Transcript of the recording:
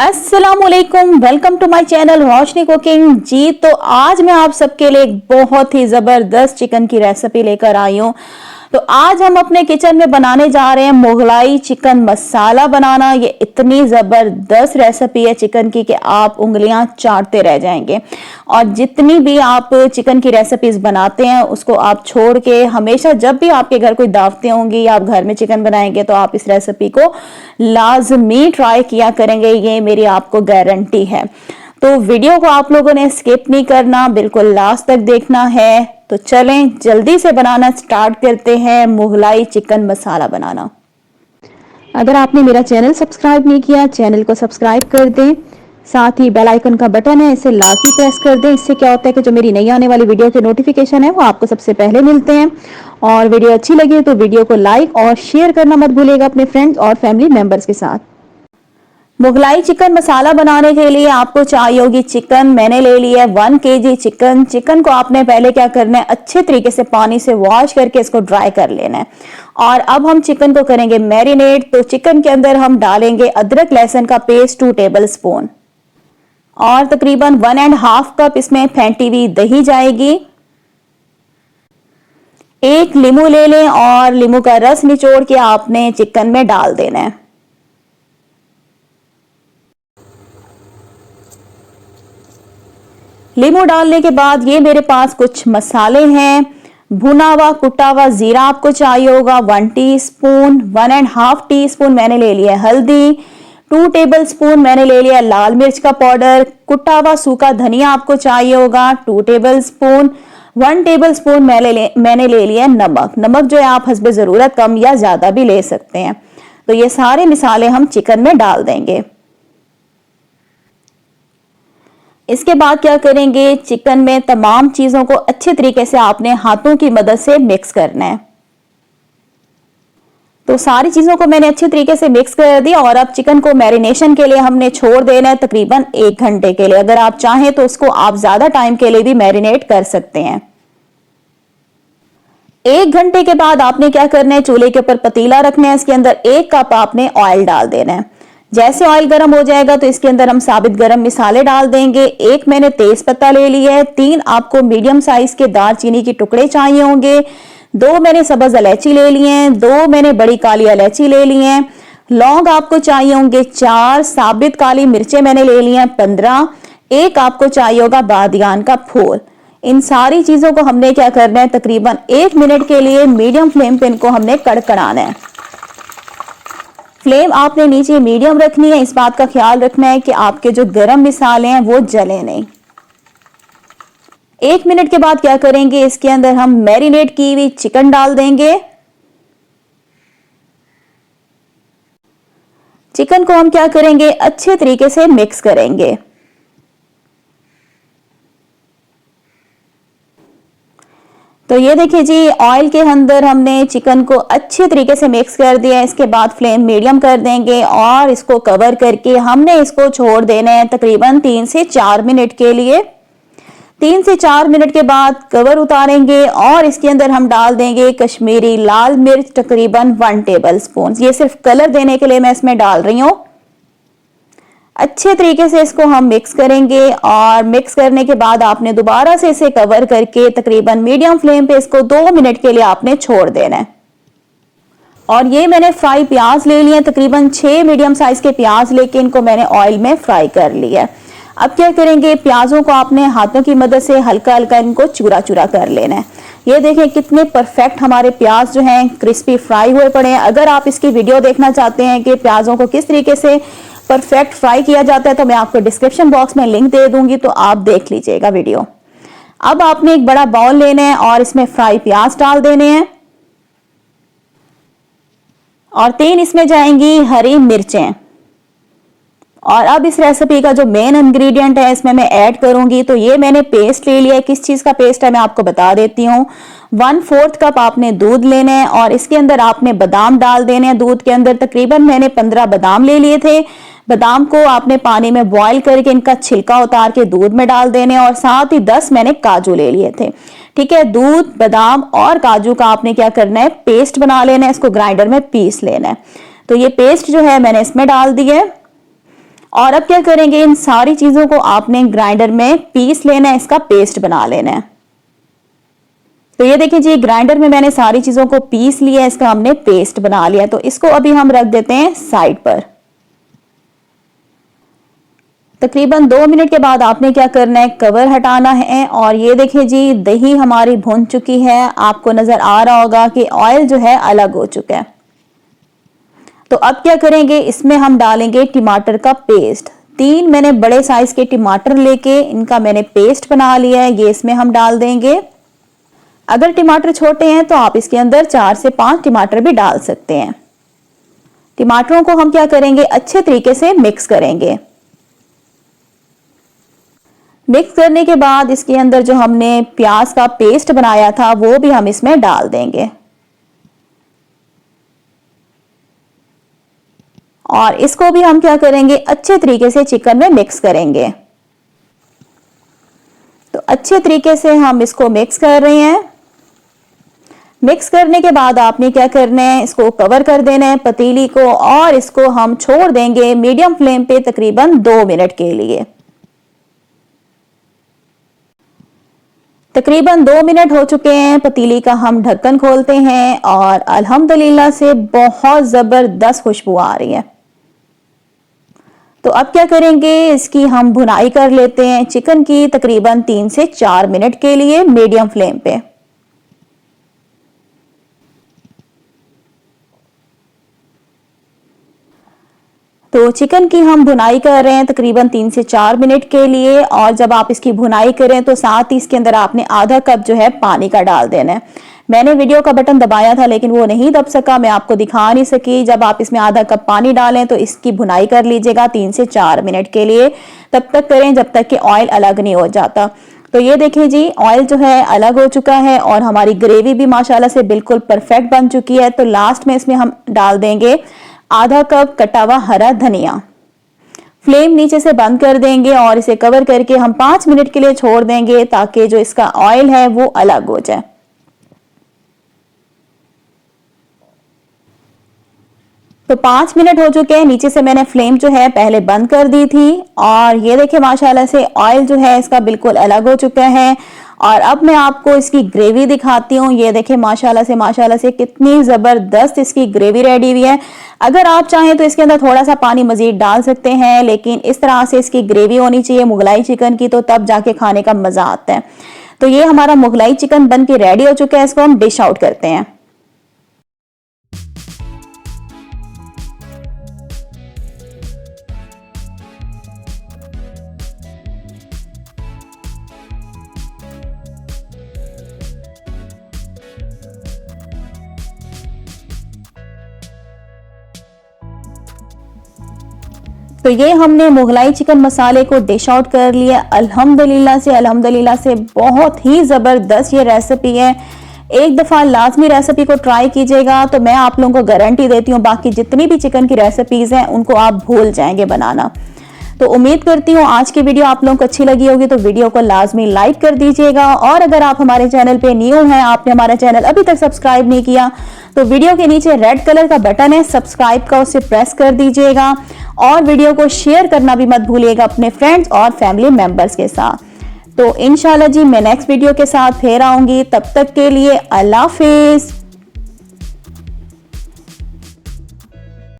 अस्सलामुअलैकुम, welcome to my channel Roshni cooking ji. तो आज मैं आप सबके लिए एक बहुत ही ज़बरदस्त चिकन की रेसिपी लेकर आई हूँ। तो आज हम अपने किचन में बनाने जा रहे हैं मुगलाई चिकन मसाला बनाना। ये इतनी ज़बरदस्त रेसिपी है चिकन की कि आप उंगलियां चाटते रह जाएंगे। और जितनी भी आप चिकन की रेसिपीज बनाते हैं उसको आप छोड़ के हमेशा जब भी आपके घर कोई दावतें होंगी या आप घर में चिकन बनाएंगे तो आप इस रेसिपी को लाजमी ट्राई किया करेंगे, ये मेरी आपको गारंटी है। तो वीडियो को आप लोगों ने स्किप नहीं करना, बिल्कुल लास्ट तक देखना है। तो चलें जल्दी से बनाना स्टार्ट करते हैं मुगलाई चिकन मसाला बनाना। अगर आपने मेरा चैनल सब्सक्राइब नहीं किया, चैनल को सब्सक्राइब कर दें। साथ ही बेल आइकन का बटन है, इसे लाजमी प्रेस कर दें। इससे क्या होता है कि जो मेरी नई आने वाली वीडियो के नोटिफिकेशन है वो आपको सबसे पहले मिलते हैं। और वीडियो अच्छी लगी तो वीडियो को लाइक और शेयर करना मत भूलिएगा अपने फ्रेंड्स और फैमिली मेंबर्स के साथ। मुगलाई चिकन मसाला बनाने के लिए आपको चाहिए होगी चिकन। मैंने ले लिया है 1 kg चिकन। चिकन को आपने पहले क्या करना है, अच्छे तरीके से पानी से वॉश करके इसको ड्राई कर लेना है। और अब हम चिकन को करेंगे मैरिनेट। तो चिकन के अंदर हम डालेंगे अदरक लहसुन का पेस्ट 2 टेबल स्पून और तकरीबन 1.5 कप इसमें फेंटी हुई दही जाएगी। एक लीमू ले लें और लीमू का रस निचोड़ के आपने चिकन में डाल देना है। लीमू डालने के बाद ये मेरे पास कुछ मसाले हैं। भुना हुआ कुटा हुआ जीरा आपको चाहिए होगा 1 टीस्पून। 1.5 टीस्पून मैंने ले लिया हल्दी। 2 टेबल स्पून मैंने ले लिया लाल मिर्च का पाउडर। कुटा हुआ सूखा धनिया आपको चाहिए होगा 2 टेबल स्पून। 1 टेबल स्पून मैंने ले लिया नमक। नमक जो है आप हस्बे ज़रूरत कम या ज़्यादा भी ले सकते हैं। तो ये सारे मसाले हम चिकन में डाल देंगे। इसके बाद क्या करेंगे, चिकन में तमाम चीजों को अच्छे तरीके से आपने हाथों की मदद से मिक्स करना है। तो सारी चीजों को मैंने अच्छे तरीके से मिक्स कर दिया और अब चिकन को मैरिनेशन के लिए हमने छोड़ देना है तकरीबन 1 घंटे के लिए। अगर आप चाहें तो उसको आप ज्यादा टाइम के लिए भी मैरिनेट कर सकते हैं। 1 घंटे के बाद आपने क्या करना है, चूल्हे के ऊपर पतीला रखना है। इसके अंदर 1 कप आपने ऑयल डाल देना है। जैसे ऑयल गर्म हो जाएगा तो इसके अंदर हम साबित गरम मसाले डाल देंगे। 1 मैंने तेज पत्ता ले लिया है। 3 आपको मीडियम साइज के दालचीनी के टुकड़े चाहिए होंगे। 2 मैंने सब्ज इलायची ले लिए हैं। 2 मैंने बड़ी काली इलायची ले ली हैं। लौंग आपको चाहिए होंगे 4। साबित काली मिर्चें मैंने ले ली हैं 15। 1 आपको चाहिए होगा बादियान का फूल। इन सारी चीजों को हमने क्या करना है, तकरीबन 1 मिनट के लिए मीडियम फ्लेम पे इनको हमने कड़कड़ाना है। फ्लेम आपने नीचे मीडियम रखनी है। इस बात का ख्याल रखना है कि आपके जो गरम मसाले हैं वो जले नहीं। 1 मिनट के बाद क्या करेंगे, इसके अंदर हम मैरिनेट की हुई चिकन डाल देंगे। चिकन को हम क्या करेंगे, अच्छे तरीके से मिक्स करेंगे। तो ये देखिए जी, ऑयल के अंदर हमने चिकन को अच्छे तरीके से मिक्स कर दिया। इसके बाद फ्लेम मीडियम कर देंगे और इसको कवर करके हमने इसको छोड़ देना है तकरीबन 3 से 4 मिनट के लिए। 3 से 4 मिनट के बाद कवर उतारेंगे और इसके अंदर हम डाल देंगे कश्मीरी लाल मिर्च तकरीबन 1 टेबल स्पून। ये सिर्फ कलर देने के लिए मैं इसमें डाल रही हूँ। अच्छे तरीके से इसको हम मिक्स करेंगे और मिक्स करने के बाद आपने दोबारा से इसे कवर करके तकरीबन मीडियम फ्लेम पे इसको 2 मिनट के लिए आपने छोड़ देना है। और ये मैंने फ्राई प्याज ले लिए, तकरीबन 6 मीडियम साइज के प्याज लेके इनको मैंने ऑयल में फ्राई कर लिया। अब क्या करेंगे, प्याजों को आपने हाथों की मदद से हल्का हल्का इनको चूरा चूरा कर लेना है। ये देखें कितने परफेक्ट हमारे प्याज जो हैं क्रिस्पी फ्राई हुए पड़े हैं। अगर आप इसकी वीडियो देखना चाहते हैं कि प्याजों को किस तरीके से परफेक्ट फ्राई किया जाता है तो मैं आपको डिस्क्रिप्शन बॉक्स में लिंक दे दूंगी, तो आप देख लीजिएगा वीडियो। अब आपने एक बड़ा बाउल लेना है और इसमें फ्राई प्याज डाल देने हैं और 3 इसमें जाएंगी हरी मिर्चें। और अब इस रेसिपी का जो मेन इंग्रेडिएंट है इसमें मैं ऐड करूंगी। तो ये मैंने पेस्ट ले लिया है। किस चीज का पेस्ट है मैं आपको बता देती हूँ। 1/4 कप आपने दूध लेना है और इसके अंदर आपने बादाम डाल देने हैं। दूध के अंदर तकरीबन मैंने 15 बादाम ले लिए थे। बादाम को आपने पानी में बॉईल करके इनका छिलका उतार के दूध में डाल देने और साथ ही 10 मैंने काजू ले लिए थे। ठीक है, दूध, बादाम और काजू का आपने क्या करना है, पेस्ट बना लेना है। इसको ग्राइंडर में पीस लेना है। तो ये पेस्ट जो है मैंने इसमें डाल दी है और अब क्या करेंगे, इन सारी चीजों को आपने ग्राइंडर में पीस लेना है, इसका पेस्ट बना लेना है। तो ये देखिए जी, ग्राइंडर में मैंने सारी चीजों को पीस लिया, इसका हमने पेस्ट बना लिया। तो इसको अभी हम रख देते हैं साइड पर। तकरीबन 2 मिनट के बाद आपने क्या करना है, कवर हटाना है। और ये देखिए जी, दही हमारी भुन चुकी है। आपको नजर आ रहा होगा कि ऑयल जो है अलग हो चुका है। तो अब क्या करेंगे, इसमें हम डालेंगे टमाटर का पेस्ट। 3 मैंने बड़े साइज के टमाटर लेके इनका मैंने पेस्ट बना लिया है, ये इसमें हम डाल देंगे। अगर टमाटर छोटे हैं तो आप इसके अंदर 4 से 5 टमाटर भी डाल सकते हैं। टमाटरों को हम क्या करेंगे, अच्छे तरीके से मिक्स करेंगे। मिक्स करने के बाद इसके अंदर जो हमने प्याज का पेस्ट बनाया था वो भी हम इसमें डाल देंगे और इसको भी हम क्या करेंगे, अच्छे तरीके से चिकन में मिक्स करेंगे। तो अच्छे तरीके से हम इसको मिक्स कर रहे हैं। मिक्स करने के बाद आपने क्या करना है, इसको कवर कर देना है पतीली को और इसको हम छोड़ देंगे मीडियम फ्लेम पे तकरीबन 2 मिनट के लिए। तकरीबन 2 मिनट हो चुके हैं। पतीली का हम ढक्कन खोलते हैं और अल्हम्दुलिल्लाह से बहुत जबरदस्त खुशबू आ रही है। तो अब क्या करेंगे, इसकी हम भुनाई कर लेते हैं चिकन की तकरीबन 3 से 4 मिनट के लिए मीडियम फ्लेम पे। तो चिकन की हम भुनाई कर रहे हैं तकरीबन 3 से 4 मिनट के लिए। और जब आप इसकी भुनाई करें तो साथ ही इसके अंदर आपने आधा कप जो है पानी का डाल देना है। मैंने वीडियो का बटन दबाया था लेकिन वो नहीं दब सका, मैं आपको दिखा नहीं सकी। जब आप इसमें आधा कप पानी डालें तो इसकी भुनाई कर लीजिएगा 3 से 4 मिनट के लिए। तब तक करें जब तक कि ऑयल अलग नहीं हो जाता। तो ये देखिए जी, ऑयल जो है अलग हो चुका है और हमारी ग्रेवी भी माशाल्लाह से बिल्कुल परफेक्ट बन चुकी है। तो लास्ट में इसमें हम डाल देंगे आधा कप कटा हुआ हरा धनिया। फ्लेम नीचे से बंद कर देंगे और इसे कवर करके हम 5 मिनट के लिए छोड़ देंगे ताकि जो इसका ऑयल है वो अलग हो जाए। तो 5 मिनट हो चुके हैं। नीचे से मैंने फ्लेम जो है पहले बंद कर दी थी और ये देखिए माशाल्लाह से ऑयल जो है इसका बिल्कुल अलग हो चुका है। और अब मैं आपको इसकी ग्रेवी दिखाती हूँ। ये देखिए माशाल्लाह से कितनी जबरदस्त इसकी ग्रेवी रेडी हुई है। अगर आप चाहें तो इसके अंदर थोड़ा सा पानी मजीद डाल सकते हैं, लेकिन इस तरह से इसकी ग्रेवी होनी चाहिए मुगलाई चिकन की, तो तब जाके खाने का मजा आता है। तो ये हमारा मुगलाई चिकन बन के रेडी हो चुका है। इसको हम डिश आउट करते हैं। तो ये हमने मुगलाई चिकन मसाले को डिश आउट कर लिया। अल्हम्दुलिल्लाह से बहुत ही ज़बरदस्त ये रेसिपी है। एक दफ़ा लाजमी रेसिपी को ट्राई कीजिएगा तो मैं आप लोगों को गारंटी देती हूँ बाकी जितनी भी चिकन की रेसिपीज़ हैं उनको आप भूल जाएंगे बनाना। तो उम्मीद करती हूँ आज की वीडियो आप लोगों को अच्छी लगी होगी। तो वीडियो को लाजमी लाइक कर दीजिएगा और अगर आप हमारे चैनल पे न्यू हैं, आपने हमारा चैनल अभी तक सब्सक्राइब नहीं किया, तो वीडियो के नीचे रेड कलर का बटन है सब्सक्राइब का, उसे प्रेस कर दीजिएगा और वीडियो को शेयर करना भी मत भूलिएगा अपने फ्रेंड्स और फैमिली मेंबर्स के साथ। तो इंशाल्लाह जी मैं नेक्स्ट वीडियो के साथ फिर आऊंगी। तब तक के लिए अल्लाह हाफिज।